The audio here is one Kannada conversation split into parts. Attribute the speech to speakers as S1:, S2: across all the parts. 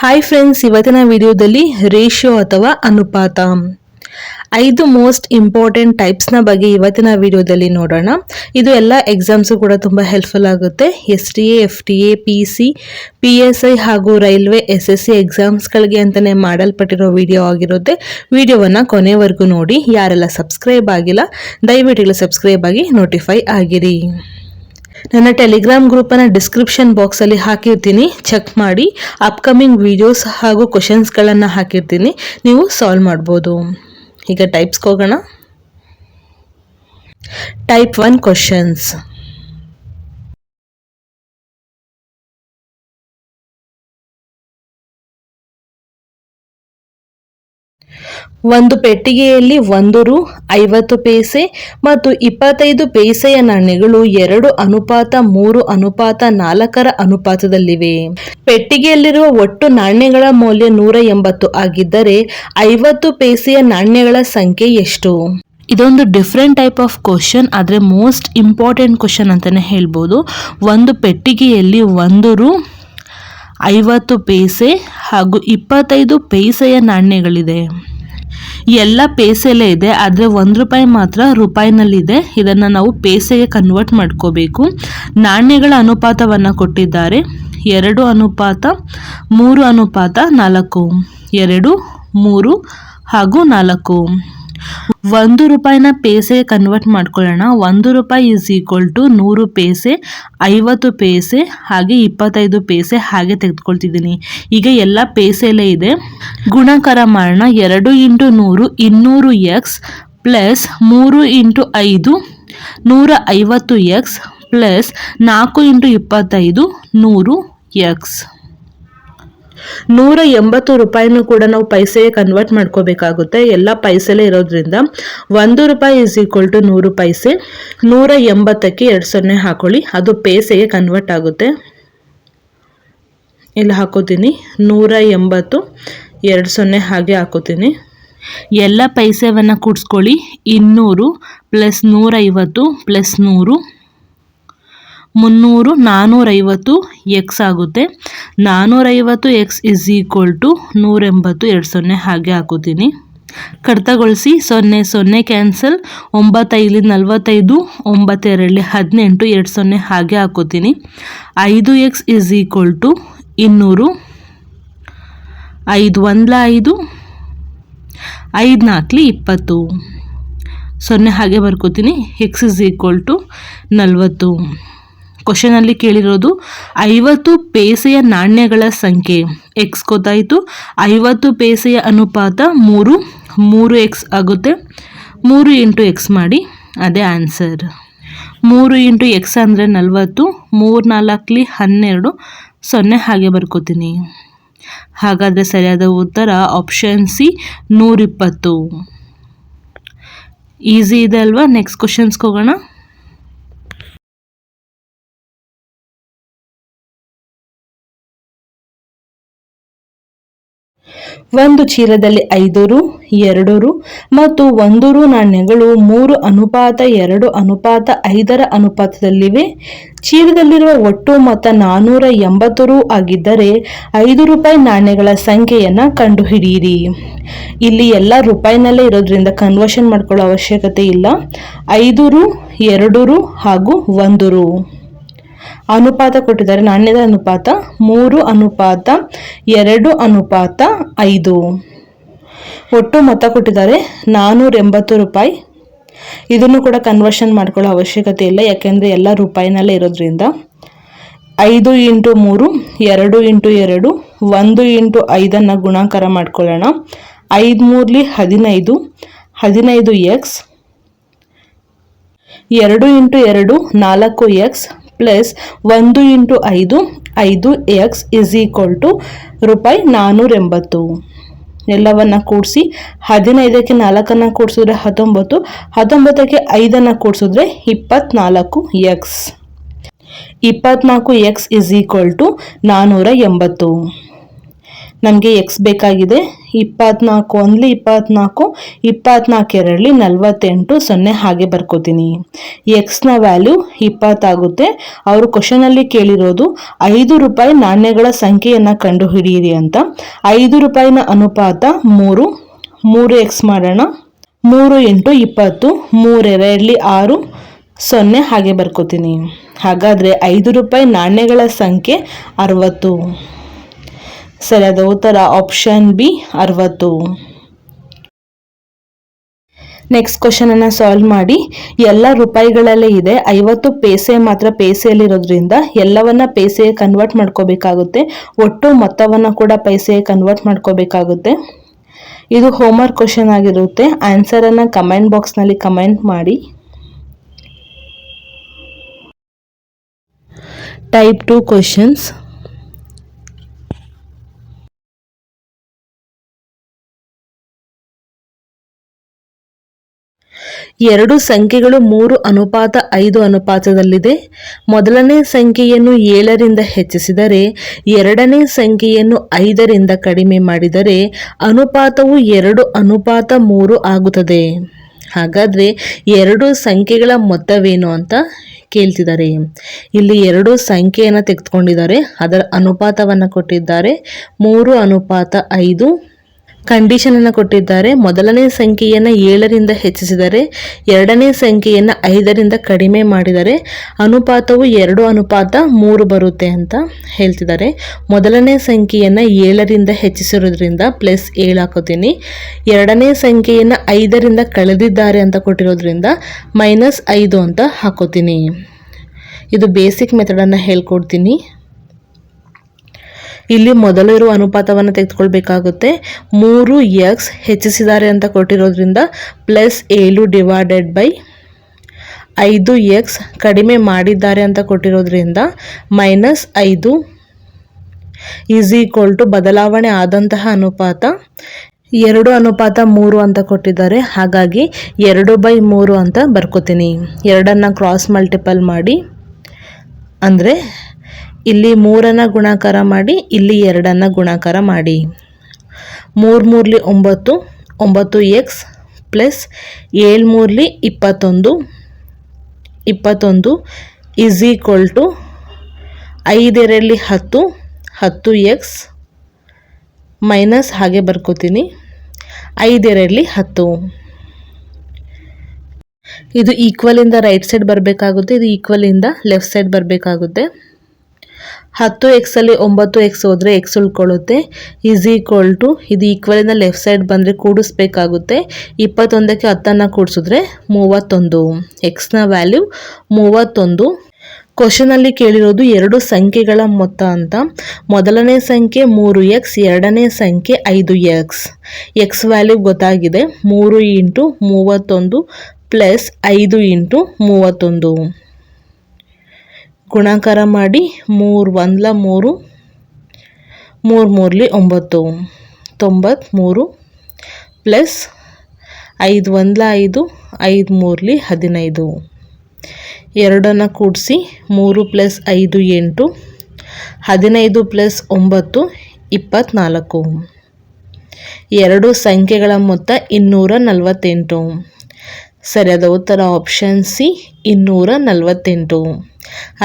S1: ಹಾಯ್ ಫ್ರೆಂಡ್ಸ್, ಇವತ್ತಿನ ವಿಡಿಯೋದಲ್ಲಿ ರೇಷಿಯೋ ಅಥವಾ ಅನುಪಾತ 5 ಮೋಸ್ಟ್ ಇಂಪಾರ್ಟೆಂಟ್ ಟೈಪ್ಸ್ನ ಬಗ್ಗೆ ಇವತ್ತಿನ ವಿಡಿಯೋದಲ್ಲಿ ನೋಡೋಣ. ಇದು ಎಲ್ಲ ಎಕ್ಸಾಮ್ಸು ಕೂಡ ತುಂಬ ಹೆಲ್ಪ್ಫುಲ್ ಆಗುತ್ತೆ. STA, FTA, PC, PSI ಹಾಗೂ ರೈಲ್ವೆ SSC ಎಕ್ಸಾಮ್ಸ್ಗಳಿಗೆ ಅಂತಲೇ ಮಾಡಲ್ಪಟ್ಟಿರೋ ವಿಡಿಯೋ ಆಗಿರುತ್ತೆ. ವಿಡಿಯೋವನ್ನು ಕೊನೆವರೆಗೂ ನೋಡಿ. ಯಾರೆಲ್ಲ ಸಬ್ಸ್ಕ್ರೈಬ್ ಆಗಿಲ್ಲ ದಯವಿಟ್ಟು ಸಬ್ಸ್ಕ್ರೈಬ್ ಆಗಿ ನೋಟಿಫೈ ಆಗಿರಿ. ನನ್ನ ಟೆಲಿಗ್ರಾಮ್ ಗ್ರೂಪನ್ನು ಡಿಸ್ಕ್ರಿಪ್ಷನ್ ಬಾಕ್ಸಲ್ಲಿ ಹಾಕಿರ್ತೀನಿ, ಚೆಕ್ ಮಾಡಿ. ಅಪ್ಕಮಿಂಗ್ ವಿಡಿಯೋಸ್ ಹಾಗೂ ಕ್ವಶನ್ಸ್ಗಳನ್ನು ಹಾಕಿರ್ತೀನಿ, ನೀವು ಸಾಲ್ವ್ ಮಾಡ್ಬೋದು. ಈಗ ಟೈಪ್ಸ್ಗೆ ಹೋಗೋಣ. Type 1 questions. ಒಂದು ಪೆಟ್ಟಿಗೆಯಲ್ಲಿ 1 ರು, 50 ಪೈಸೆ ಮತ್ತು 25 ಪೈಸೆಯ ನಾಣ್ಯಗಳು 2:3:4 ಅನುಪಾತದಲ್ಲಿವೆ. ಪೆಟ್ಟಿಗೆಯಲ್ಲಿರುವ ಒಟ್ಟು ನಾಣ್ಯಗಳ ಮೌಲ್ಯ 180 ಆಗಿದ್ದರೆ 50 ಪೈಸೆಯ ನಾಣ್ಯಗಳ ಸಂಖ್ಯೆ ಎಷ್ಟು? ಇದೊಂದು ಡಿಫ್ರೆಂಟ್ ಟೈಪ್ ಆಫ್ ಕ್ವಶನ್, ಆದರೆ ಮೋಸ್ಟ್ ಇಂಪಾರ್ಟೆಂಟ್ ಕ್ವಶನ್ ಅಂತಲೇ ಹೇಳ್ಬೋದು. ಒಂದು ಪೆಟ್ಟಿಗೆಯಲ್ಲಿ 1 ರು, 50 ಪೈಸೆ ಹಾಗೂ 25 ಪೈಸೆಯ ನಾಣ್ಯಗಳಿದೆ. ಎಲ್ಲ ಪೈಸೆಲೇ ಇದೆ, ಆದರೆ 1 ರೂಪಾಯಿ ಮಾತ್ರ ರೂಪಾಯಿನಲ್ಲಿದೆ. ಇದನ್ನು ನಾವು ಪೈಸೆಗೆ ಕನ್ವರ್ಟ್ ಮಾಡ್ಕೋಬೇಕು. ನಾಣ್ಯಗಳ ಅನುಪಾತವನ್ನು ಕೊಟ್ಟಿದ್ದಾರೆ. 2:3:4. 2, 3 ಹಾಗೂ 4. 1 ರೂಪಾಯಿನ ಪೈಸೆಗೆ ಕನ್ವರ್ಟ್ ಮಾಡ್ಕೊಳ್ಳೋಣ. 1 ರೂಪಾಯಿ ಈಸ್ ಈಕ್ವಲ್ ಟು 100 ಪೈಸೆ, 50 ಪೈಸೆ ಹಾಗೆ 25 ಪೈಸೆ ಹಾಗೆ ತೆಗೆದುಕೊಳ್ತಿದ್ದೀನಿ. ಈಗ ಎಲ್ಲ ಪೈಸೆಲೇ ಇದೆ, ಗುಣಾಕಾರ ಮಾಡೋಣ. 2 × 100 200x plus 3 × 5 150x plus 4 × 25 100x. 180 ರೂಪಾಯಿನೂ ಕೂಡ ನಾವು ಪೈಸೆಗೆ ಕನ್ವರ್ಟ್ ಮಾಡ್ಕೋಬೇಕಾಗುತ್ತೆ. ಎಲ್ಲ ಪೈಸೆಲೇ ಇರೋದ್ರಿಂದ 1 ರೂಪಾಯಿ ಈಸ್ ಈಕ್ವಲ್ ಟು 100 ಪೈಸೆ. 180ಕ್ಕೆ 2 ಸೊನ್ನೆ ಹಾಕೊಳ್ಳಿ, ಅದು ಪೈಸೆಗೆ ಕನ್ವರ್ಟ್ ಆಗುತ್ತೆ. ಇಲ್ಲಿ ಹಾಕೋತೀನಿ 180, 2 ಸೊನ್ನೆ ಹಾಗೆ ಹಾಕೋತೀನಿ. ಎಲ್ಲ ಪೈಸೆವನ್ನು ಕೂಡಿಸ್ಕೊಳ್ಳಿ. 200 ಪ್ಲಸ್ 150 ಪ್ಲಸ್ 100 300 450 x ಆಗುತ್ತೆ. 450x ಇಸ್ ಈಕ್ವಲ್ ಟು 180, 2 ಸೊನ್ನೆ ಹಾಗೆ ಹಾಕೋತೀನಿ. ಕಡಿತಗೊಳಿಸಿ. 0 0 ಕ್ಯಾನ್ಸಲ್. 9 5 45, 9 2 18, 2 ಸೊನ್ನೆ ಹಾಗೆ ಹಾಕೋತೀನಿ. 5x is equal to 200. 5 1 5, 5 4 20. 0 ಹಾಗೆ ಬರ್ಕೋತೀನಿ. x is equal to 40. ಕ್ವಶನಲ್ಲಿ ಕೇಳಿರೋದು 50 ಪೈಸೆಯ ನಾಣ್ಯಗಳ ಸಂಖ್ಯೆ. ಎಕ್ಸ್ ಗೊತ್ತಾಯಿತು. 50 ಪೈಸೆಯ ಅನುಪಾತ 3, 3x ಆಗುತ್ತೆ. 3 × x ಮಾಡಿ, ಅದೇ ಆನ್ಸರ್. 3 × x ಅಂದರೆ 40. 3 4 12, 0 ಹಾಗೆ ಬರ್ಕೋತೀನಿ. ಹಾಗಾದರೆ ಸರಿಯಾದ ಉತ್ತರ ಆಪ್ಷನ್ ಸಿ 120. ಈಸಿ ಇದೆ ಅಲ್ವಾ? ನೆಕ್ಸ್ಟ್ ಕ್ವಶನ್ಸ್ಗೆ ಹೋಗೋಣ. ಒಂದು ಚೀಲದಲ್ಲಿ 5 ರು, 2 ರು ಮತ್ತು 1 ರು ನಾಣ್ಯಗಳು 3:2:5 ಅನುಪಾತದಲ್ಲಿವೆ. ಚೀಲದಲ್ಲಿರುವ ಒಟ್ಟು ಮೊತ್ತ 480 ರು ಆಗಿದ್ದರೆ 5 ರೂಪಾಯಿ ನಾಣ್ಯಗಳ ಸಂಖ್ಯೆಯನ್ನು ಕಂಡುಹಿಡಿಯಿರಿ. ಇಲ್ಲಿ ಎಲ್ಲ ರೂಪಾಯಿನಲ್ಲೇ ಇರೋದ್ರಿಂದ ಕನ್ವರ್ಷನ್ ಮಾಡ್ಕೊಳ್ಳೋ ಅವಶ್ಯಕತೆ ಇಲ್ಲ. 5 ರು, 2 ರು ಹಾಗೂ 1 ರು ಅನುಪಾತ ಕೊಟ್ಟಿದ್ದಾರೆ. ನಾಣ್ಯದ ಅನುಪಾತ 3:2:5. ಒಟ್ಟು ಮೊತ್ತ ಕೊಟ್ಟಿದ್ದಾರೆ 480 ರೂಪಾಯಿ. ಇದನ್ನು ಕೂಡ ಕನ್ವರ್ಷನ್ ಮಾಡ್ಕೊಳ್ಳೋ ಅವಶ್ಯಕತೆ ಇಲ್ಲ, ಯಾಕೆಂದರೆ ಎಲ್ಲ ರೂಪಾಯಿನಲ್ಲೇ ಇರೋದ್ರಿಂದ. 5 × 3, 2 × 2, 1 × 5 ಗುಣಾಕಾರ ಮಾಡ್ಕೊಳ್ಳೋಣ. 5 3 15, 15x, 2 × 2 4x plus 1 × 5 5x is equal to ರೂಪಾಯಿ 480. ಎಲ್ಲವನ್ನು ಕೂಡಿಸಿ 15ಕ್ಕೆ 4 ಕೂಡಿಸಿದ್ರೆ 19, 19ಕ್ಕೆ 5 ಕೂಡಿಸಿದ್ರೆ 24x. 24x is equal to 480. ನಮಗೆ ಎಕ್ಸ್ ಬೇಕಾಗಿದೆ 24 ಒಂದ್ಲಿ 24, 24 ಎರಡಲಿ 48, 0 ಹಾಗೆ ಬರ್ಕೋತೀನಿ. ಎಕ್ಸ್ನ ವ್ಯಾಲ್ಯೂ 20 ಆಗುತ್ತೆ. ಅವರು ಕ್ವಶನಲ್ಲಿ ಕೇಳಿರೋದು 5 ರೂಪಾಯಿ ನಾಣ್ಯಗಳ ಸಂಖ್ಯೆಯನ್ನು ಕಂಡುಹಿಡಿಯಿರಿ ಅಂತ. 5 ರೂಪಾಯಿನ ಅನುಪಾತ 3, 3x ಮಾಡೋಣ. 3 × 20, 3 ಎರಡಲಿ 6, 0 ಹಾಗೆ ಬರ್ಕೋತೀನಿ. ಹಾಗಾದರೆ 5 ರೂಪಾಯಿ ನಾಣ್ಯಗಳ ಸಂಖ್ಯೆ 60. ಸರಿಯಾದ ಉತ್ತರ ಆಪ್ಷನ್ ಬಿ 60. ನೆಕ್ಸ್ಟ್ ಕ್ವಶನ್ ಅನ್ನ ಸಾಲ್ವ್ ಮಾಡಿ. ಎಲ್ಲ ರೂಪಾಯಿಗಳಲ್ಲೇ ಇದೆ, 50 ಪೈಸೆ ಮಾತ್ರ ಪೈಸೆಯಲ್ಲಿರೋದ್ರಿಂದ ಎಲ್ಲವನ್ನ ಪೈಸೆಗೆ ಕನ್ವರ್ಟ್ ಮಾಡ್ಕೋಬೇಕಾಗುತ್ತೆ. ಒಟ್ಟು ಮೊತ್ತವನ್ನು ಕೂಡ ಪೈಸೆಗೆ ಕನ್ವರ್ಟ್ ಮಾಡ್ಕೋಬೇಕಾಗುತ್ತೆ. ಇದು ಹೋಮ್ವರ್ಕ್ ಕ್ವಶನ್ ಆಗಿರುತ್ತೆ. ಆನ್ಸರ್ ಅನ್ನ ಕಮೆಂಟ್ ಬಾಕ್ಸ್ನಲ್ಲಿ ಕಮೆಂಟ್ ಮಾಡಿ. Type 2 questions. ಎರಡು ಸಂಖ್ಯೆಗಳು 3:5 ಅನುಪಾತದಲ್ಲಿದೆ. ಮೊದಲನೇ ಸಂಖ್ಯೆಯನ್ನು 7ರಿಂದ ಹೆಚ್ಚಿಸಿದರೆ ಎರಡನೇ ಸಂಖ್ಯೆಯನ್ನು 5ರಿಂದ ಕಡಿಮೆ ಮಾಡಿದರೆ ಅನುಪಾತವು 2:3 ಆಗುತ್ತದೆ. ಹಾಗಾದರೆ ಎರಡು ಸಂಖ್ಯೆಗಳ ಮೊತ್ತವೇನು ಅಂತ ಕೇಳ್ತಿದ್ದಾರೆ. ಇಲ್ಲಿ ಎರಡು ಸಂಖ್ಯೆಯನ್ನು ತೆಗೆದುಕೊಂಡಿದ್ದಾರೆ, ಅದರ ಅನುಪಾತವನ್ನು ಕೊಟ್ಟಿದ್ದಾರೆ. 3:5 ಕಂಡೀಷನ್ ಅನ್ನು ಕೊಟ್ಟಿದ್ದಾರೆ. ಮೊದಲನೇ ಸಂಖ್ಯೆಯನ್ನು 7ರಿಂದ ಹೆಚ್ಚಿಸಿದರೆ ಎರಡನೇ ಸಂಖ್ಯೆಯನ್ನು 5ರಿಂದ ಕಡಿಮೆ ಮಾಡಿದರೆ ಅನುಪಾತವು 2:3 ಬರುತ್ತೆ ಅಂತ ಹೇಳ್ತಿದ್ದಾರೆ. ಮೊದಲನೇ ಸಂಖ್ಯೆಯನ್ನು 7ರಿಂದ ಹೆಚ್ಚಿಸಿರೋದ್ರಿಂದ +7 ಹಾಕೋತೀನಿ. ಎರಡನೇ ಸಂಖ್ಯೆಯನ್ನು 5ರಿಂದ ಕಳೆದಿದ್ದಾರೆ ಅಂತ ಕೊಟ್ಟಿರೋದ್ರಿಂದ -5 ಅಂತ ಹಾಕೋತೀನಿ. ಇದು ಬೇಸಿಕ್ ಮೆಥಡನ್ನು ಹೇಳ್ಕೊಡ್ತೀನಿ. ಇಲ್ಲಿ ಮೊದಲು ಇರುವ ಅನುಪಾತವನ್ನು ತೆಗೆದುಕೊಳ್ಬೇಕಾಗುತ್ತೆ. 3x ಹೆಚ್ಚಿಸಿದ್ದಾರೆ ಅಂತ ಕೊಟ್ಟಿರೋದ್ರಿಂದ +7 / 5x ಕಡಿಮೆ ಮಾಡಿದ್ದಾರೆ ಅಂತ ಕೊಟ್ಟಿರೋದ್ರಿಂದ -5 = ಬದಲಾವಣೆ ಆದಂತಹ ಅನುಪಾತ 2:3 ಅಂತ ಕೊಟ್ಟಿದ್ದಾರೆ. ಹಾಗಾಗಿ 2/3 ಅಂತ ಬರ್ಕೋತೀನಿ. ಎರಡನ್ನು ಕ್ರಾಸ್ ಮಲ್ಟಿಪಲ್ ಮಾಡಿ, ಅಂದರೆ ಇಲ್ಲಿ 3ನ್ನು ಗುಣಾಕಾರ ಮಾಡಿ, ಇಲ್ಲಿ 2ನ್ನು ಗುಣಾಕಾರ ಮಾಡಿ. 3 3 9, 9x + 7 3 21, 21 = 5 2 10, 10x ಮೈನಸ್ ಹಾಗೆ ಬರ್ಕೋತೀನಿ 5 2 10. ಇದು ಈಕ್ವಲಿಂದ ರೈಟ್ ಸೈಡ್ ಬರಬೇಕಾಗುತ್ತೆ, ಇದು ಈಕ್ವಲಿಂದ ಲೆಫ್ಟ್ ಸೈಡ್ ಬರಬೇಕಾಗುತ್ತೆ. 10x ಅಲ್ಲಿ 9x ಹೋದರೆ x ಉಳ್ಕೊಳ್ಳುತ್ತೆ. = ಇದು ಈಕ್ವಲಿಂದ ಲೆಫ್ಟ್ ಸೈಡ್ ಬಂದರೆ ಕೂಡಿಸ್ಬೇಕಾಗುತ್ತೆ. 21ಕ್ಕೆ 10ನ್ನು ಕೂಡಿಸಿದ್ರೆ 31. ಎಕ್ಸ್ನ ವ್ಯಾಲ್ಯೂ 31. ಕ್ವಶನಲ್ಲಿ ಕೇಳಿರೋದು ಎರಡು ಸಂಖ್ಯೆಗಳ ಮೊತ್ತ ಅಂತ. ಮೊದಲನೇ ಸಂಖ್ಯೆ 3x, ಎರಡನೇ ಸಂಖ್ಯೆ 5x. ಎಕ್ಸ್ ವ್ಯಾಲ್ಯೂ ಗೊತ್ತಾಗಿದೆ. 3 × 31 + 5 × 31 ಗುಣಾಕಾರ ಮಾಡಿ. 3 1 3, 3 3 9, 93 + 5 1 5, 5 3 15. ಎರಡನ್ನು ಕೂಡಿಸಿ 3 + 5 8, 15 + 9 24. ಎರಡು ಸಂಖ್ಯೆಗಳ ಮೊತ್ತ 248. ಸರಿಯಾದ ಉತ್ತರ ಆಪ್ಷನ್ ಸಿ 248.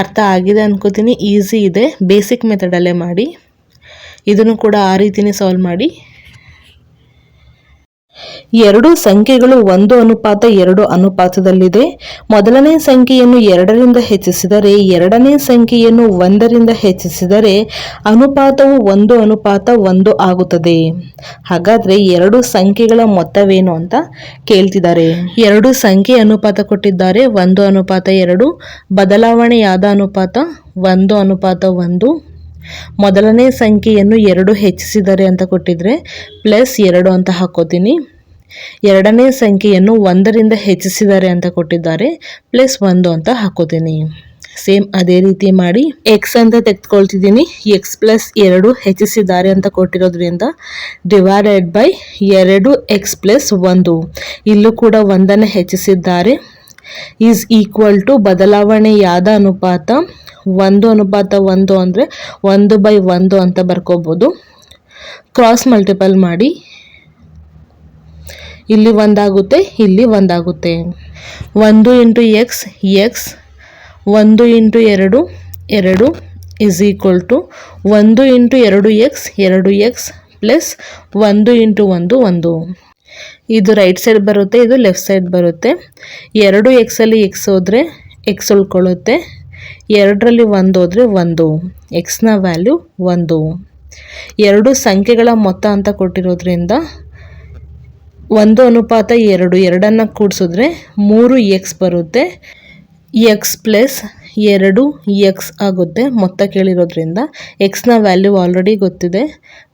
S1: ಅರ್ಥ ಆಗಿದೆ ಅನ್ಕೋತೀನಿ. ಈಸಿ ಇದೆ, ಬೇಸಿಕ್ ಮೆಥಡಲ್ಲೇ ಮಾಡಿ. ಇದನ್ನು ಕೂಡ ಆ ರೀತಿಯೇ ಸಾಲ್ವ್ ಮಾಡಿ. ಎರಡು ಸಂಖ್ಯೆಗಳು 1:2 ಅನುಪಾತದಲ್ಲಿದೆ. ಮೊದಲನೇ ಸಂಖ್ಯೆಯನ್ನು 2ರಿಂದ ಹೆಚ್ಚಿಸಿದರೆ ಎರಡನೇ ಸಂಖ್ಯೆಯನ್ನು 1ರಿಂದ ಹೆಚ್ಚಿಸಿದರೆ ಅನುಪಾತವು 1:1 ಆಗುತ್ತದೆ. ಹಾಗಾದರೆ ಎರಡು ಸಂಖ್ಯೆಗಳ ಮೊತ್ತವೇನು ಅಂತ ಕೇಳ್ತಿದ್ದಾರೆ. ಎರಡು ಸಂಖ್ಯೆ ಅನುಪಾತ ಕೊಟ್ಟಿದ್ದಾರೆ, 1:2. ಬದಲಾವಣೆಯಾದ ಅನುಪಾತ 1:1. ಮೊದಲನೇ ಸಂಖ್ಯೆಯನ್ನು 2 ಹೆಚ್ಚಿಸಿದರೆ ಅಂತ ಕೊಟ್ಟಿದ್ರೆ +2 ಅಂತ ಹಾಕೋತೀನಿ. ಎರಡನೇ ಸಂಖ್ಯೆಯನ್ನು 1ರಿಂದ ಹೆಚ್ಚಿಸಿದ್ದಾರೆ ಅಂತ ಕೊಟ್ಟಿದ್ದಾರೆ +1 ಅಂತ ಹಾಕೋತೀನಿ. ಸೇಮ್ ಅದೇ ರೀತಿ ಮಾಡಿ. ಎಕ್ಸ್ ಅಂತ ತೆಗೆದುಕೊಳ್ತಿದ್ದೀನಿ. x + 2 ಹೆಚ್ಚಿಸಿದ್ದಾರೆ ಅಂತ ಕೊಟ್ಟಿರೋದ್ರಿಂದ /2x + 1. ಇಲ್ಲೂ ಕೂಡ 1ನ್ನು ಹೆಚ್ಚಿಸಿದ್ದಾರೆ. = ಬದಲಾವಣೆಯಾದ ಅನುಪಾತ 1:1 ಅಂದರೆ 1/1 ಅಂತ ಬರ್ಕೋಬೋದು. ಕ್ರಾಸ್ ಮಲ್ಟಿಪಲ್ ಮಾಡಿ. ಇಲ್ಲಿ ಒಂದಾಗುತ್ತೆ, ಇಲ್ಲಿ ಒಂದಾಗುತ್ತೆ. 1 into X X, 1 into 2 2 is equal to 1 into 2x 2x plus 1 into 1 1. ಇದು ರೈಟ್ ಸೈಡ್ ಬರುತ್ತೆ, ಇದು ಲೆಫ್ಟ್ ಸೈಡ್ ಬರುತ್ತೆ. 2xಲ್ಲಿ ಎಕ್ಸ್ ಹೋದರೆ ಎಕ್ಸ್ ಉಳ್ಕೊಳ್ಳುತ್ತೆ, 2ರಲ್ಲಿ 1 ಹೋದರೆ 1, ಎಕ್ಸ್ನ ವ್ಯಾಲ್ಯೂ 1. ಎರಡು ಸಂಖ್ಯೆಗಳ ಮೊತ್ತ ಅಂತ ಕೊಟ್ಟಿರೋದ್ರಿಂದ 1:2 ಎರಡನ್ನು ಕೂಡಿಸಿದ್ರೆ 3x ಬರುತ್ತೆ. ಎಕ್ಸ್ ಪ್ಲಸ್ 2x ಆಗುತ್ತೆ ಮೊತ್ತ ಕೇಳಿರೋದ್ರಿಂದ. ಎಕ್ಸ್ನ ವ್ಯಾಲ್ಯೂ ಆಲ್ರೆಡಿ ಗೊತ್ತಿದೆ.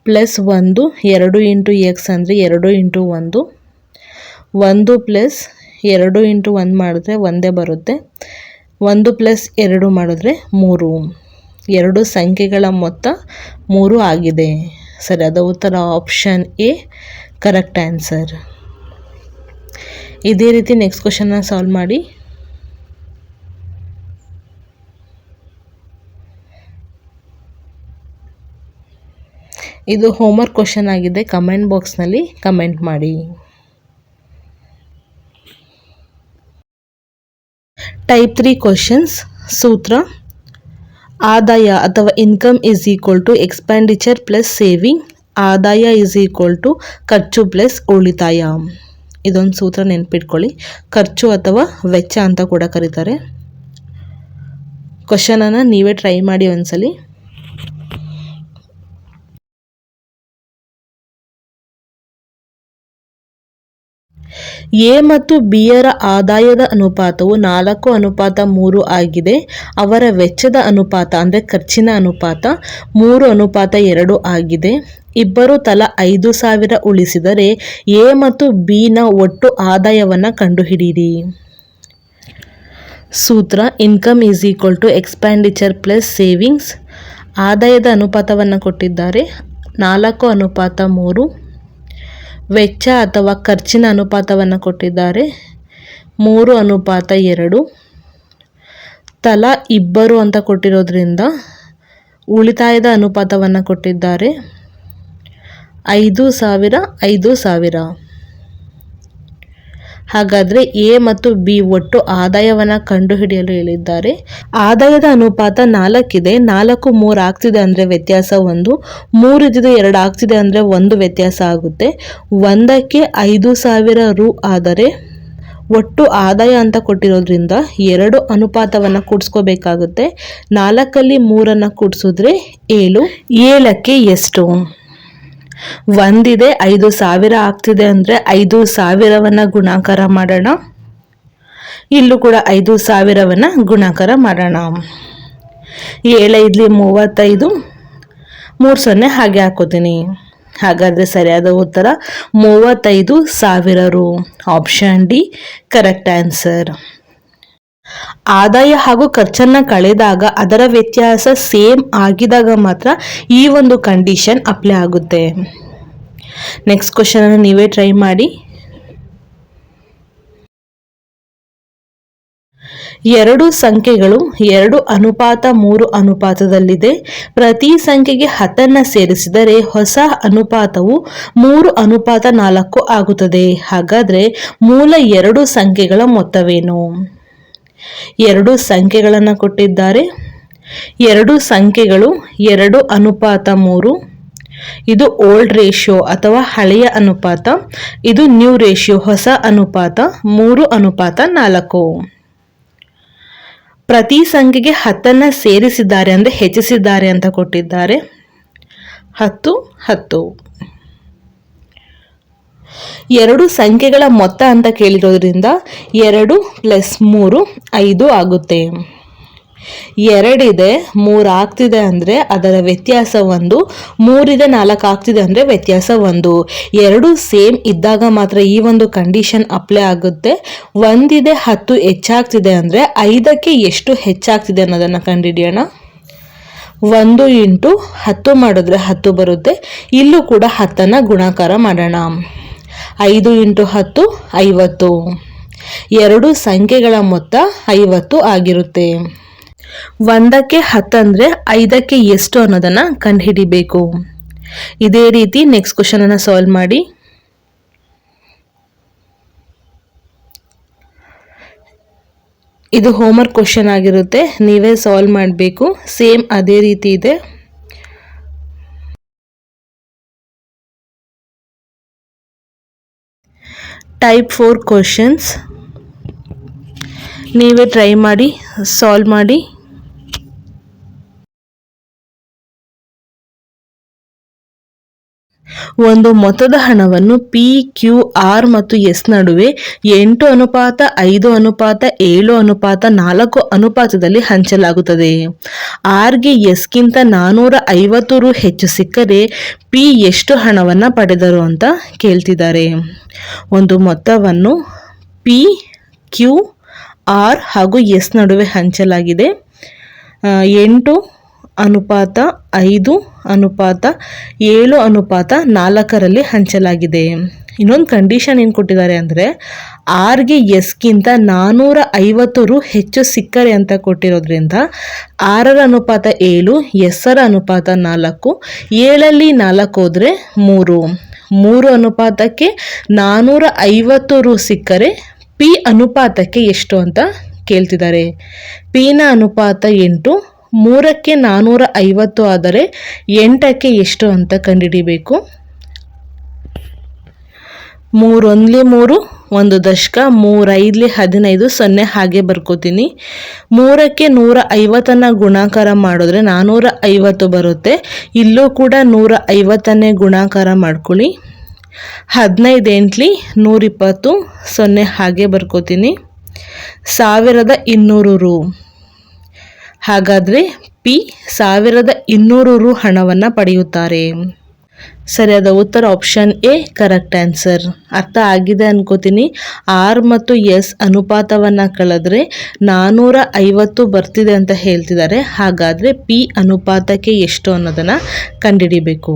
S1: ಪ್ಲಸ್ 1 2 ಇಂಟು ಎಕ್ಸ್ ಅಂದರೆ 2 ಇಂಟು 1. 1 ಪ್ಲಸ್ 2 ಇಂಟು 1 ಮಾಡಿದ್ರೆ ಒಂದೇ ಬರುತ್ತೆ. 1 ಪ್ಲಸ್ 2 ಮಾಡಿದ್ರೆ 3. ಎರಡು ಸಂಖ್ಯೆಗಳ ಮೊತ್ತ 3 ಆಗಿದೆ. ಸರಿಯಾದ ಉತ್ತರ ಆಪ್ಷನ್ ಎ ಕರೆಕ್ಟ್ ಆನ್ಸರ್. ಇದೇ ರೀತಿ ನೆಕ್ಸ್ಟ್ ಕ್ವಶನ್ನ ಸಾಲ್ವ್ ಮಾಡಿ. ಇದು ಹೋಮ್ವರ್ಕ್ ಕ್ವಶನ್ ಆಗಿದೆ. ಕಮೆಂಟ್ ಬಾಕ್ಸ್ನಲ್ಲಿ ಕಮೆಂಟ್ ಮಾಡಿ. Type 3 questions. ಸೂತ್ರ: ಆದಾಯ ಅಥವಾ income is equal to expenditure plus saving. ಆದಾಯ ಇಸ್ ಈಕ್ವಲ್ ಟು ಖರ್ಚು ಪ್ಲಸ್ ಉಳಿತಾಯ. ಇದೊಂದು ಸೂತ್ರ ನೆನ್ಪಿಟ್ಕೊಳ್ಳಿ. ಖರ್ಚು ಅಥವಾ ವೆಚ್ಚ ಅಂತ ಕೂಡ ಕರೀತಾರೆ. ಕ್ವಶನನ್ನು ನೀವೇ ಟ್ರೈ ಮಾಡಿ ಒಂದ್ಸಲಿ. ಎ ಮತ್ತು ಬಿಯರ ಆದಾಯದ ಅನುಪಾತವು 4:3 ಆಗಿದೆ. ಅವರ ವೆಚ್ಚದ ಅನುಪಾತ ಅಂದರೆ ಖರ್ಚಿನ ಅನುಪಾತ 3:2 ಆಗಿದೆ. ಇಬ್ಬರು ತಲಾ 5,000 ಉಳಿಸಿದರೆ ಎ ಮತ್ತು ಬಿನ ಒಟ್ಟು ಆದಾಯವನ್ನು ಕಂಡುಹಿಡಿಯಿರಿ. ಸೂತ್ರ: income is equal to expenditure plus savings. ಆದಾಯದ ಅನುಪಾತವನ್ನು ಕೊಟ್ಟಿದ್ದಾರೆ 4:3. ವೆಚ್ಚ ಅಥವಾ ಖರ್ಚಿನ ಅನುಪಾತವನ್ನು ಕೊಟ್ಟಿದ್ದಾರೆ 3:2. ತಲಾ ಇಬ್ಬರು ಅಂತ ಕೊಟ್ಟಿರೋದ್ರಿಂದ ಉಳಿತಾಯದ ಅನುಪಾತವನ್ನು ಕೊಟ್ಟಿದ್ದಾರೆ 5,000 5,000. ಹಾಗಾದರೆ ಎ ಮತ್ತು ಬಿ ಒಟ್ಟು ಆದಾಯವನ್ನು ಕಂಡುಹಿಡಿಯಲು ಹೇಳಿದ್ದಾರೆ. ಆದಾಯದ ಅನುಪಾತ 4 ಇದೆ. 4 3 ಆಗ್ತಿದೆ ಅಂದರೆ ವ್ಯತ್ಯಾಸ 1. 3 ಇದ್ದಿದ್ದು 2 ಆಗ್ತಿದೆ ಅಂದರೆ 1 ವ್ಯತ್ಯಾಸ ಆಗುತ್ತೆ. 1ಕ್ಕೆ 5,000 ರು ಆದರೆ ಒಟ್ಟು ಆದಾಯ ಅಂತ ಕೊಟ್ಟಿರೋದ್ರಿಂದ 2 ಅನುಪಾತವನ್ನು ಕೂಡಿಸ್ಕೋಬೇಕಾಗುತ್ತೆ. 4ಲ್ಲಿ 3 ಕೂಡಿಸಿದ್ರೆ 7. 7ಕ್ಕೆ ಎಷ್ಟು? 1 ಇದೆ, 5,000 ಆಗ್ತಿದೆ ಅಂದರೆ 5,000ವನ್ನು ಗುಣಾಕಾರ ಮಾಡೋಣ. ಇಲ್ಲೂ ಕೂಡ 5,000ವನ್ನು ಗುಣಾಕಾರ ಮಾಡೋಣ. 7 5 35, 3 0 ಹಾಗೆ ಹಾಕೋತೀನಿ. ಹಾಗಾದರೆ ಸರಿಯಾದ ಉತ್ತರ 35,000 ರು. Option D correct answer. ಆದಾಯ ಹಾಗೂ ಖರ್ಚನ್ನು ಕಳೆದಾಗ ಅದರ ವ್ಯತ್ಯಾಸ ಸೇಮ್ ಆಗಿದಾಗ ಮಾತ್ರ ಈ ಒಂದು ಕಂಡೀಷನ್ ಅಪ್ಲೈ ಆಗುತ್ತೆ. ನೆಕ್ಸ್ಟ್ ಕ್ವಶನನ್ನು ನೀವೇ ಟ್ರೈ ಮಾಡಿ. 2 ಸಂಖ್ಯೆಗಳು 2:3 ಅನುಪಾತದಲ್ಲಿದೆ. ಪ್ರತಿ ಸಂಖ್ಯೆಗೆ 10 ಸೇರಿಸಿದರೆ ಹೊಸ ಅನುಪಾತವು 3:4 ಆಗುತ್ತದೆ. ಹಾಗಾದರೆ ಮೂಲ 2 ಸಂಖ್ಯೆಗಳ ಮೊತ್ತವೇನು? 2 ಸಂಖ್ಯೆಗಳನ್ನು ಕೊಟ್ಟಿದ್ದಾರೆ. 2 ಸಂಖ್ಯೆಗಳು 2:3. ಇದು ಓಲ್ಡ್ ರೇಷಿಯೋ ಅಥವಾ ಹಳೆಯ ಅನುಪಾತ. ಇದು ನ್ಯೂ ರೇಷಿಯೋ ಹೊಸ ಅನುಪಾತ 3:4. ಪ್ರತಿ ಸಂಖ್ಯೆಗೆ 10 ಸೇರಿಸಿದ್ದಾರೆ ಅಂದರೆ ಹೆಚ್ಚಿಸಿದ್ದಾರೆ ಅಂತ ಕೊಟ್ಟಿದ್ದಾರೆ. 10 10. 2 ಸಂಖ್ಯೆಗಳ ಮೊತ್ತ ಅಂತ ಕೇಳಿರೋದ್ರಿಂದ 2 + 3 5 ಆಗುತ್ತೆ. 2 ಇದೆ 3 ಆಗ್ತಿದೆ ಅಂದರೆ ಅದರ ವ್ಯತ್ಯಾಸ 1. 3 ಇದೆ 4 ಆಗ್ತಿದೆ ಅಂದರೆ ವ್ಯತ್ಯಾಸ 1. 2 ಸೇಮ್ ಇದ್ದಾಗ ಮಾತ್ರ ಈ ಒಂದು ಕಂಡೀಷನ್ ಅಪ್ಲೈ ಆಗುತ್ತೆ. 1 ಇದೆ 10 ಹೆಚ್ಚಾಗ್ತಿದೆ ಅಂದರೆ 5ಕ್ಕೆ ಎಷ್ಟು ಹೆಚ್ಚಾಗ್ತಿದೆ ಅನ್ನೋದನ್ನು ಕಂಡುಹಿಡಿಯೋಣ. 1 ಇಂಟು 10 ಮಾಡಿದ್ರೆ 10 ಬರುತ್ತೆ. ಇಲ್ಲೂ ಕೂಡ 10ನ್ನು ಗುಣಾಕಾರ ಮಾಡೋಣ. 5 ಇಂಟು 10 50. 2 ಸಂಖ್ಯೆಗಳ ಮೊತ್ತ 50 ಆಗಿರುತ್ತೆ. 1ಕ್ಕೆ 10 ಅಂದರೆ 5ಕ್ಕೆ ಎಷ್ಟು ಅನ್ನೋದನ್ನು ಕಂಡುಹಿಡಿಬೇಕು. ಇದೇ ರೀತಿ ನೆಕ್ಸ್ಟ್ ಕ್ವಶನ್ ಅನ್ನು ಸಾಲ್ವ್ ಮಾಡಿ. ಇದು ಹೋಮ್ವರ್ಕ್ ಕ್ವಶನ್ ಆಗಿರುತ್ತೆ, ನೀವೇ ಸಾಲ್ವ್ ಮಾಡಬೇಕು. ಸೇಮ್ ಅದೇ ರೀತಿ ಇದೆ. ಟೈಪ್ 4 ಕ್ವಶನ್ಸ್ ನೀವೇ ಟ್ರೈ ಮಾಡಿ, ಸಾಲ್ವ್ ಮಾಡಿ. ಒಂದು ಮೊತ್ತದ ಹಣವನ್ನು ಪಿ, ಕ್ಯೂ, ಆರ್ ಮತ್ತು ಎಸ್ ನಡುವೆ 8:5:7:4 ಅನುಪಾತದಲ್ಲಿ ಹಂಚಲಾಗುತ್ತದೆ. ಆರ್ಗೆ ಎಸ್ಗಿಂತ 450 ರು ಹೆಚ್ಚು ಸಿಕ್ಕರೆ ಪಿ ಎಷ್ಟು ಹಣವನ್ನು ಪಡೆದರು ಅಂತ ಕೇಳ್ತಿದ್ದಾರೆ. ಒಂದು ಮೊತ್ತವನ್ನು ಪಿ, ಕ್ಯೂ, ಆರ್ ಹಾಗೂ ಎಸ್ ನಡುವೆ ಹಂಚಲಾಗಿದೆ. 8:5:7:4 ಹಂಚಲಾಗಿದೆ. ಇನ್ನೊಂದು ಕಂಡೀಷನ್ ಏನು ಕೊಟ್ಟಿದ್ದಾರೆ ಅಂದರೆ ಆರ್ಗೆ ಎಸ್ಗಿಂತ 450 ರು ಹೆಚ್ಚು ಸಿಕ್ಕರೆ ಅಂತ ಕೊಟ್ಟಿರೋದ್ರಿಂದ 6ರ ಅನುಪಾತ 7, ಎಸ್ಸರ ಅನುಪಾತ 4, 7ರಲ್ಲಿ 4 ಹೋದರೆ 3 ಅನುಪಾತಕ್ಕೆ 450 ರು ಸಿಕ್ಕರೆ ಪಿ ಅನುಪಾತಕ್ಕೆ ಎಷ್ಟು ಅಂತ ಕೇಳ್ತಿದ್ದಾರೆ. ಪಿನ ಅನುಪಾತ 8, 3ಕ್ಕೆ 450 ಆದರೆ 8ಕ್ಕೆ ಎಷ್ಟು ಅಂತ ಕಂಡುಹಿಡಿಬೇಕು. 3 1 3, 1 ದಶಕ, 3 5 15, 0 ಹಾಗೆ ಬರ್ಕೋತೀನಿ. 3ಕ್ಕೆ 150 ಗುಣಾಕಾರ ಮಾಡಿದ್ರೆ 450 ಬರುತ್ತೆ. ಇಲ್ಲೂ ಕೂಡ 150 ಗುಣಾಕಾರ ಮಾಡ್ಕೊಳ್ಳಿ. 15 8 120, 0 ಹಾಗೆ ಬರ್ಕೋತೀನಿ. 1200 ರು. ಹಾಗಾದರೆ ಪಿ 1200 ರು ಹಣವನ್ನು ಪಡೆಯುತ್ತಾರೆ. ಸರಿಯಾದ ಉತ್ತರ ಆಪ್ಷನ್ ಎ ಕರೆಕ್ಟ್ ಆನ್ಸರ್. ಅರ್ಥ ಆಗಿದೆ ಅನ್ಕೋತೀನಿ. ಆರ್ ಮತ್ತು ಎಸ್ ಅನುಪಾತವನ್ನು ಕಳೆದ್ರೆ 450 ಬರ್ತಿದೆ ಅಂತ ಹೇಳ್ತಿದ್ದಾರೆ. ಹಾಗಾದರೆ ಪಿ ಅನುಪಾತಕ್ಕೆ ಎಷ್ಟು ಅನ್ನೋದನ್ನು ಕಂಡುಹಿಡಿಬೇಕು.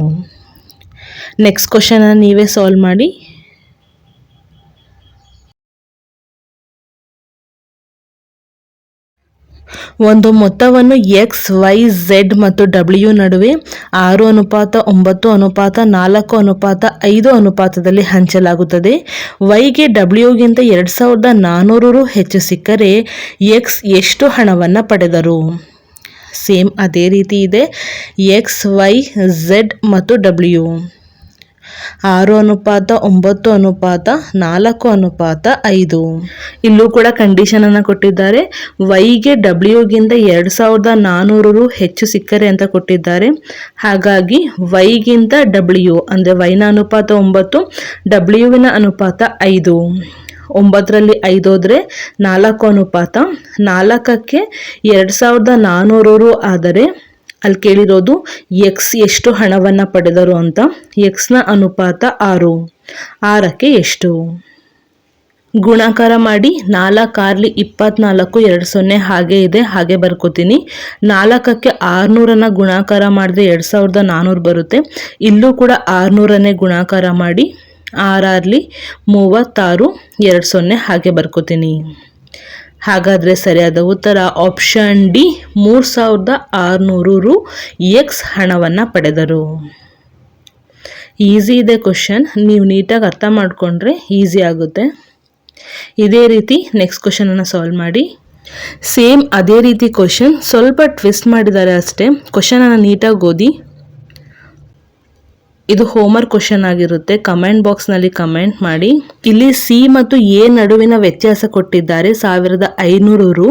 S1: ನೆಕ್ಸ್ಟ್ ಕ್ವಶನ್ ನೀವೇ ಸಾಲ್ವ್ ಮಾಡಿ. ಒಂದು ಮೊತ್ತವನ್ನು ಎಕ್ಸ್, ವೈ, ಝೆಡ್ ಮತ್ತು ಡಬ್ಲ್ಯೂ ನಡುವೆ 6:9:4:5 ಅನುಪಾತದಲ್ಲಿ ಹಂಚಲಾಗುತ್ತದೆ. ವೈಗೆ ಡಬ್ಲ್ಯೂಗಿಂತ 2400 ರು ಹೆಚ್ಚು ಸಿಕ್ಕರೆ ಎಕ್ಸ್ ಎಷ್ಟು ಹಣವನ್ನು ಪಡೆದರು? ಸೇಮ್ ಅದೇ ರೀತಿ ಇದೆ. ಎಕ್ಸ್, ವೈ, ಝೆಡ್ ಮತ್ತು ಡಬ್ಲ್ಯೂ 6:9:4:5. ಇಲ್ಲೂ ಕೂಡ ಕಂಡೀಷನ್ ಅನ್ನು ಕೊಟ್ಟಿದ್ದಾರೆ. ವೈಗೆ ಡಬ್ಲ್ಯೂಗಿಂತ 2400 ರು ಹೆಚ್ಚು ಸಿಕ್ಕರೆ ಅಂತ ಕೊಟ್ಟಿದ್ದಾರೆ. ಹಾಗಾಗಿ ವೈಗಿಂತ ಡಬ್ಲ್ಯೂ ಅಂದರೆ ವೈನ ಅನುಪಾತ 9, ಡಬ್ಲ್ಯೂವಿನ ಅನುಪಾತ 5. 9ರಲ್ಲಿ 5 ಹೋದರೆ 4 ಅನುಪಾತ. 4ಕ್ಕೆ 2400 ರು ಆದರೆ ಅಲ್ಲಿ ಕೇಳಿರೋದು ಎಕ್ಸ್ ಎಷ್ಟು ಹಣವನ್ನು ಪಡೆದರು ಅಂತ. ಎಕ್ಸ್ನ ಅನುಪಾತ 6. 6ಕ್ಕೆ ಎಷ್ಟು? ಗುಣಾಕಾರ ಮಾಡಿ. 4 6 24, 2 0 ಹಾಗೆ ಇದೆ, ಹಾಗೆ ಬರ್ಕೋತೀನಿ. 4ಕ್ಕೆ 600 ಗುಣಾಕಾರ ಮಾಡಿದ್ರೆ 2400 ಬರುತ್ತೆ. ಇಲ್ಲೂ ಕೂಡ 600 ಗುಣಾಕಾರ ಮಾಡಿ. 6 36, 2 0 ಹಾಗೆ ಬರ್ಕೋತೀನಿ. ಹಾಗಾದರೆ ಸರಿಯಾದ ಉತ್ತರ ಆಪ್ಷನ್ ಡಿ 3600 ರು ಎಕ್ಸ್ ಹಣವನ್ನು ಪಡೆದರು. ಈಸಿ ಇದೆ ಕ್ವಶನ್, ನೀವು ನೀಟಾಗಿ ಅರ್ಥ ಮಾಡಿಕೊಂಡ್ರೆ ಈಸಿ ಆಗುತ್ತೆ. ಇದೇ ರೀತಿ ನೆಕ್ಸ್ಟ್ ಕ್ವಶನನ್ನು ಸಾಲ್ವ್ ಮಾಡಿ. ಸೇಮ್ ಅದೇ ರೀತಿ ಕ್ವಶನ್, ಸ್ವಲ್ಪ ಟ್ವಿಸ್ಟ್ ಮಾಡಿದ್ದಾರೆ ಅಷ್ಟೇ. ಕ್ವಶನನ್ನು ನೀಟಾಗಿ ಓದಿ. ಇದು ಹೋಮ್ವರ್ಕ್ ಕ್ವಶನ್ ಆಗಿರುತ್ತೆ. ಕಮೆಂಟ್ ಬಾಕ್ಸ್ನಲ್ಲಿ ಕಮೆಂಟ್ ಮಾಡಿ. ಇಲ್ಲಿ ಸಿ ಮತ್ತು ಎ ನಡುವಿನ ವ್ಯತ್ಯಾಸ ಕೊಟ್ಟಿದ್ದಾರೆ 1500 ರು.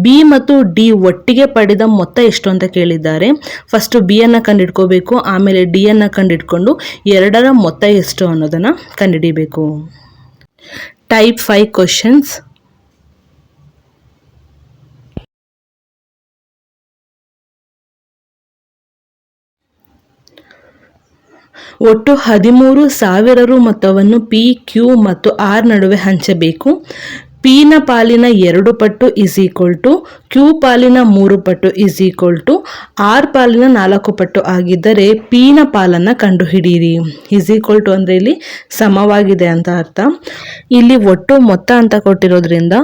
S1: ಬಿ ಮತ್ತು ಡಿ ಒಟ್ಟಿಗೆ ಪಡೆದ ಮೊತ್ತ ಎಷ್ಟು ಅಂತ ಕೇಳಿದ್ದಾರೆ. ಫಸ್ಟ್ ಬಿ ಅನ್ನು ಕಂಡುಹಿಡ್ಕೋಬೇಕು, ಆಮೇಲೆ ಡಿ ಅನ್ನು ಕಂಡುಹಿಡ್ಕೊಂಡು 2ರ ಮೊತ್ತ ಎಷ್ಟು ಅನ್ನೋದನ್ನು ಕಂಡುಹಿಡಿಬೇಕು. Type 5 questions. ಒಟ್ಟು 13,000 ರು ಮೊತ್ತವನ್ನು ಪಿ, ಕ್ಯೂ ಮತ್ತು ಆರ್ ನಡುವೆ ಹಂಚಬೇಕು. ಪಿನ ಪಾಲಿನ 2 ಪಟ್ಟು = ಕ್ಯೂ ಪಾಲಿನ 3 ಪಟ್ಟು = ಆರ್ ಪಾಲಿನ 4 ಪಟ್ಟು ಆಗಿದ್ದರೆ ಪಿನ ಪಾಲನ್ನು ಕಂಡುಹಿಡಿಯಿರಿ. = ಅಂದರೆ ಇಲ್ಲಿ ಸಮವಾಗಿದೆ ಅಂತ ಅರ್ಥ. ಇಲ್ಲಿ ಒಟ್ಟು ಮೊತ್ತ ಅಂತ ಕೊಟ್ಟಿರೋದ್ರಿಂದ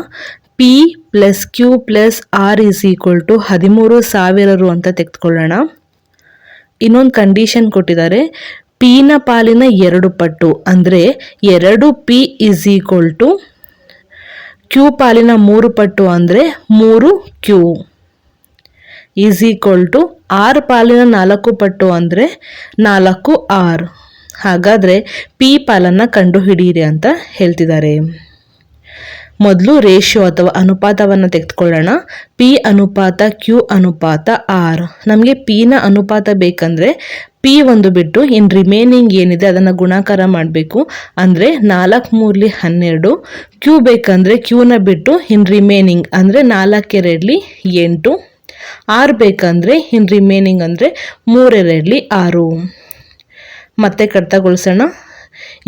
S1: P plus Q plus R = 13,000 ರು ಅಂತ ತೆಗೆದುಕೊಳ್ಳೋಣ. ಇನ್ನೊಂದು ಕಂಡೀಷನ್ ಕೊಟ್ಟಿದ್ದಾರೆ, ಪಿನ ಪಾಲಿನ 2 ಪಟ್ಟು ಅಂದರೆ 2p is equal to Q ಪಾಲಿನ 3 ಪಟ್ಟು ಅಂದರೆ 3q is equal to R ಪಾಲಿನ 4 ಪಟ್ಟು ಅಂದರೆ 4r. ಹಾಗಾದರೆ ಪಿ ಪಾಲನ್ನು ಕಂಡುಹಿಡಿಯಿರಿ ಅಂತ ಹೇಳ್ತಿದ್ದಾರೆ. ಮೊದಲು ರೇಷಿಯೋ ಅಥವಾ ಅನುಪಾತವನ್ನು ತೆಗೆದುಕೊಳ್ಳೋಣ. ಪಿ ಅನುಪಾತ ಕ್ಯೂ ಅನುಪಾತ ಆರ್. ನಮಗೆ ಪಿನ ಅನುಪಾತ ಬೇಕಂದರೆ ಪಿ ಒಂದು ಬಿಟ್ಟು ಇನ್ನು ರಿಮೈನಿಂಗ್ ಏನಿದೆ ಅದನ್ನು ಗುಣಾಕಾರ ಮಾಡಬೇಕು. ಅಂದರೆ 4 3 12. ಕ್ಯೂ ಬೇಕಂದರೆ ಕ್ಯೂನ ಬಿಟ್ಟು ಇನ್ನು ರಿಮೈನಿಂಗ್ ಅಂದರೆ 4 2 8. ಆರ್ ಬೇಕಂದರೆ ಇನ್ನು ರಿಮೈನಿಂಗ್ ಅಂದರೆ 3 2 6. ಮತ್ತೆ ಕಡಿತಗೊಳಿಸೋಣ.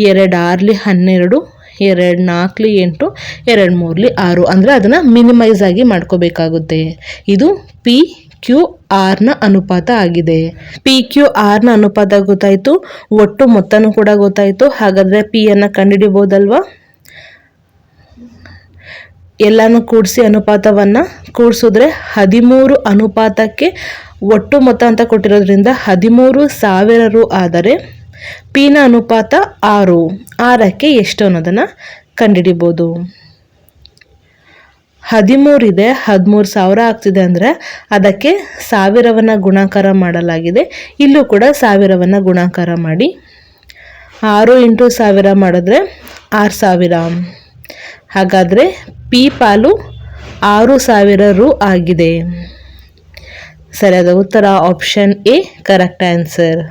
S1: 2 6 12, 2 4 8, 2 3 6 ಅಂದರೆ ಅದನ್ನು ಮಿನಿಮೈಸ್ ಆಗಿ ಮಾಡ್ಕೋಬೇಕಾಗುತ್ತೆ. ಇದು ಪಿ ಕ್ಯೂ ಆರ್ನ ಅನುಪಾತ ಆಗಿದೆ. ಪಿ ಕ್ಯೂ ಆರ್ನ ಅನುಪಾತ ಗೊತ್ತಾಯಿತು, ಒಟ್ಟು ಮೊತ್ತನೂ ಕೂಡ ಗೊತ್ತಾಯಿತು. ಹಾಗಾದರೆ ಪಿಯನ್ನು ಕಂಡುಹಿಡಿಬೋದಲ್ವಾ? ಎಲ್ಲನೂ ಕೂಡಿಸಿ ಅನುಪಾತವನ್ನು ಕೂಡಿಸಿದ್ರೆ 13 ಅನುಪಾತಕ್ಕೆ ಒಟ್ಟು ಮೊತ್ತ ಅಂತ ಕೊಟ್ಟಿರೋದ್ರಿಂದ 13,000 ರು ಆದರೆ ಪಿನ ಅನುಪಾತ 6. 6ಕ್ಕೆ ಎಷ್ಟು ಅನ್ನೋದನ್ನು ಕಂಡುಹಿಡಿಬೋದು. 13 ಇದೆ, 13,000 ಆಗ್ತಿದೆ ಅಂದರೆ ಅದಕ್ಕೆ 1000ವನ್ನು ಗುಣಾಕಾರ ಮಾಡಲಾಗಿದೆ. ಇಲ್ಲೂ ಕೂಡ 1000ವನ್ನು ಗುಣಾಕಾರ ಮಾಡಿ 6 × 1000 ಮಾಡಿದ್ರೆ 6000. ಹಾಗಾದರೆ ಪಿ ಪಾಲು 6000 ರು ಆಗಿದೆ. ಸರಿಯಾದ ಉತ್ತರ ಆಪ್ಷನ್ ಎ ಕರೆಕ್ಟ್ ಆನ್ಸರ್.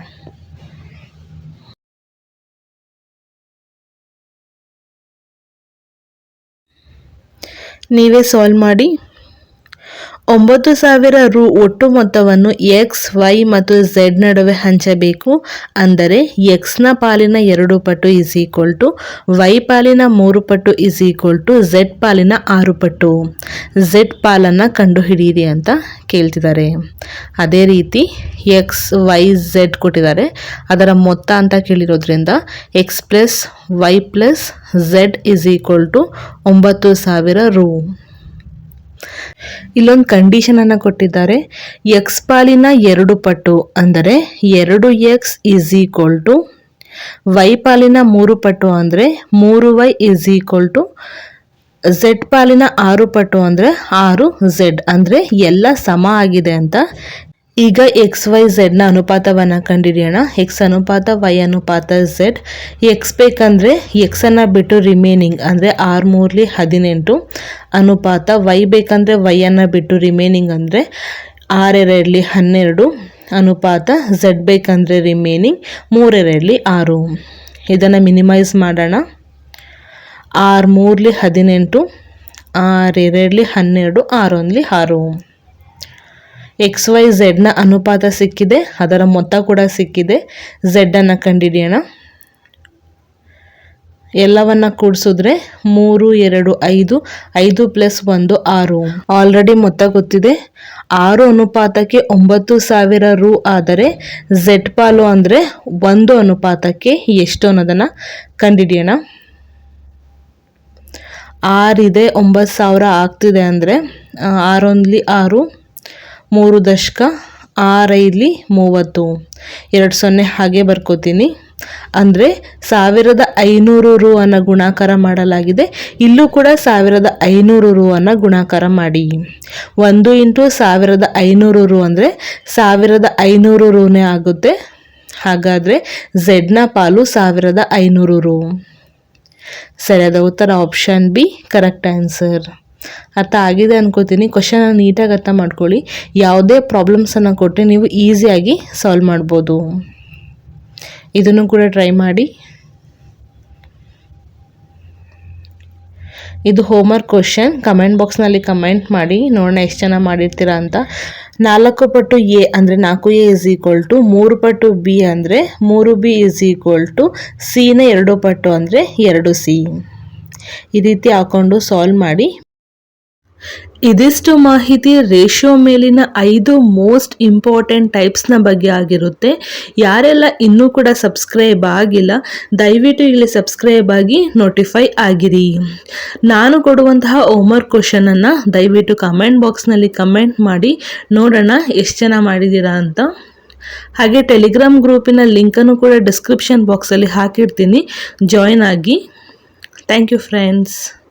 S1: ನೀವೇ ಸಾಲ್ವ್ ಮಾಡಿ. 9,000 ರು ಒಟ್ಟು ಮೊತ್ತವನ್ನು ಎಕ್ಸ್, ವೈ ಮತ್ತು ಝೆಡ್ ನಡುವೆ ಹಂಚಬೇಕು. ಅಂದರೆ ಎಕ್ಸ್ನ ಪಾಲಿನ 2 ಪಟ್ಟು ಇಸ್ ಈಕ್ವಲ್ ಟು ವೈ ಪಾಲಿನ 3 ಪಟ್ಟು ಇಸ್ ಈಕ್ವಲ್ ಟು ಝೆಡ್ ಪಾಲಿನ 6 ಪಟ್ಟು. ಝೆಡ್ ಪಾಲನ್ನು ಕಂಡುಹಿಡಿಯಿರಿ ಅಂತ ಕೇಳ್ತಿದ್ದಾರೆ. ಅದೇ ರೀತಿ ಎಕ್ಸ್, ವೈ, ಝೆಡ್ ಕೊಟ್ಟಿದ್ದಾರೆ. ಅದರ ಮೊತ್ತ ಅಂತ ಕೇಳಿರೋದ್ರಿಂದ x plus y plus z is equal to 9,000 ರು. ಇಲ್ಲೊಂದು ಕಂಡೀಷನನ್ನು ಕೊಟ್ಟಿದ್ದಾರೆ. ಎಕ್ಸ್ ಪಾಲಿನ 2 ಪಟ್ಟು ಅಂದರೆ 2x is equal to Y ಪಾಲಿನ 3 ಪಟ್ಟು ಅಂದರೆ 3y is equal to Z ಪಾಲಿನ 6 ಪಟ್ಟು ಅಂದರೆ 6z ಅಂದರೆ ಎಲ್ಲ ಸಮ ಆಗಿದೆ ಅಂತ. ಈಗ ಎಕ್ಸ್ ವೈ ಝೆಡ್ನ ಅನುಪಾತವನ್ನು ಕಂಡುಹಿಡಿಯೋಣ. ಎಕ್ಸ್ ಅನುಪಾತ ವೈ ಅನುಪಾತ ಝೆಡ್. ಎಕ್ಸ್ ಬೇಕಂದರೆ ಎಕ್ಸನ್ನು ಬಿಟ್ಟು ರಿಮೈನಿಂಗ್ ಅಂದರೆ 6 3 18 ಅನುಪಾತ ವೈ ಬೇಕಂದರೆ ವೈಯನ್ನು ಬಿಟ್ಟು ರಿಮೈನಿಂಗ್ ಅಂದರೆ 6 2 12 ಅನುಪಾತ ಝೆಡ್ ಬೇಕಂದರೆ ರಿಮೈನಿಂಗ್ 3 2 6. ಇದನ್ನು ಮಿನಿಮೈಸ್ ಮಾಡೋಣ. 6 3 18, 6 2 12, 6 1 6. ಎಕ್ಸ್ ವೈ ಝೆಡ್ನ ಅನುಪಾತ ಸಿಕ್ಕಿದೆ, ಅದರ ಮೊತ್ತ ಕೂಡ ಸಿಕ್ಕಿದೆ. ಝೆಡ್ಡನ್ನು ಕಂಡುಹಿಡಿಯೋಣ. ಎಲ್ಲವನ್ನು ಕೂಡಿಸಿದ್ರೆ 3 2 5, 5 + 1 6. ಆಲ್ರೆಡಿ ಮೊತ್ತ ಗೊತ್ತಿದೆ. 6 ಅನುಪಾತಕ್ಕೆ 9,000 ರು ಆದರೆ ಝೆಡ್ ಪಾಲು ಅಂದರೆ 1 ಅನುಪಾತಕ್ಕೆ ಎಷ್ಟು ಅನ್ನೋದನ್ನು ಕಂಡುಹಿಡಿಯೋಣ. 6 ಇದೆ, 9,000 ಆಗ್ತಿದೆ ಅಂದರೆ 6 1 6, 3 ದಶಕ, 6 5 30, 2 0 ಹಾಗೆ ಬರ್ಕೋತೀನಿ. ಅಂದರೆ 1500 ರು ಅನ್ನು ಗುಣಾಕಾರ ಮಾಡಲಾಗಿದೆ. ಇಲ್ಲೂ ಕೂಡ 1500 ರು ಅನ್ನು ಗುಣಾಕಾರ ಮಾಡಿ. 1 × 1500 ರು ಅಂದರೆ 1500 ರುನೇ ಆಗುತ್ತೆ. ಹಾಗಾದರೆ ಝೆಡ್ನ ಪಾಲು 1500 ರು. ಸರಿಯಾದ ಉತ್ತರ ಆಪ್ಷನ್ ಬಿ ಕರೆಕ್ಟ್ ಆನ್ಸರ್. ಅರ್ಥ ಆಗಿದೆ ಅನ್ಕೋತೀನಿ. ಕ್ವಶನ್ ನೀಟಾಗಿ ಅರ್ಥ ಮಾಡ್ಕೊಳ್ಳಿ. ಯಾವುದೇ ಪ್ರಾಬ್ಲಮ್ಸನ್ನು ಕೊಟ್ಟರೆ ನೀವು ಈಸಿಯಾಗಿ ಸಾಲ್ವ್ ಮಾಡ್ಬೋದು. ಇದನ್ನು ಕೂಡ ಟ್ರೈ ಮಾಡಿ. ಇದು ಹೋಮ್ವರ್ಕ್ ಕ್ವಶನ್. ಕಮೆಂಟ್ ಬಾಕ್ಸ್ನಲ್ಲಿ ಕಮೆಂಟ್ ಮಾಡಿ ನೋಡೋಣ ಎಷ್ಟು ಜನ ಮಾಡಿರ್ತೀರಾ ಅಂತ. 4 ಪಟ್ಟು ಎ ಅಂದರೆ 4a ಇಸ್ ಈಕ್ವಲ್ ಟು 3 ಪಟ್ಟು ಬಿ ಅಂದರೆ 3b ಇಸ್ ಈಕ್ವಲ್ ಟು ಸಿನ 2 ಪಟ್ಟು ಅಂದರೆ 2c. ಈ ರೀತಿ ಹಾಕ್ಕೊಂಡು ಸಾಲ್ವ್ ಮಾಡಿ. ಇದಿಷ್ಟು ಮಾಹಿತಿ ರೇಷಿಯೋ ಮೇಲಿನ 5 ಮೋಸ್ಟ್ ಇಂಪಾರ್ಟೆಂಟ್ ಟೈಪ್ಸ್ನ ಬಗ್ಗೆ ಆಗಿರುತ್ತೆ. ಯಾರೆಲ್ಲ ಇನ್ನೂ ಕೂಡ ಸಬ್ಸ್ಕ್ರೈಬ್ ಆಗಿಲ್ಲ ದಯವಿಟ್ಟು ಇಲ್ಲಿ ಸಬ್ಸ್ಕ್ರೈಬ್ ಆಗಿ ನೋಟಿಫೈ ಆಗಿರಿ. ನಾನು ಕೊಡುವಂತಹ ಹೋಮ್ವರ್ಕ್ ಕ್ವಶನನ್ನು ದಯವಿಟ್ಟು ಕಮೆಂಟ್ ಬಾಕ್ಸ್ನಲ್ಲಿ ಕಮೆಂಟ್ ಮಾಡಿ ನೋಡೋಣ ಎಷ್ಟು ಜನ ಮಾಡಿದ್ದೀರಾ ಅಂತ. ಹಾಗೆ ಟೆಲಿಗ್ರಾಮ್ ಗ್ರೂಪಿನ ಲಿಂಕನ್ನು ಕೂಡ ಡಿಸ್ಕ್ರಿಪ್ಷನ್ ಬಾಕ್ಸಲ್ಲಿ ಹಾಕಿರ್ತೀನಿ, ಜಾಯಿನ್ ಆಗಿ. Thank you friends.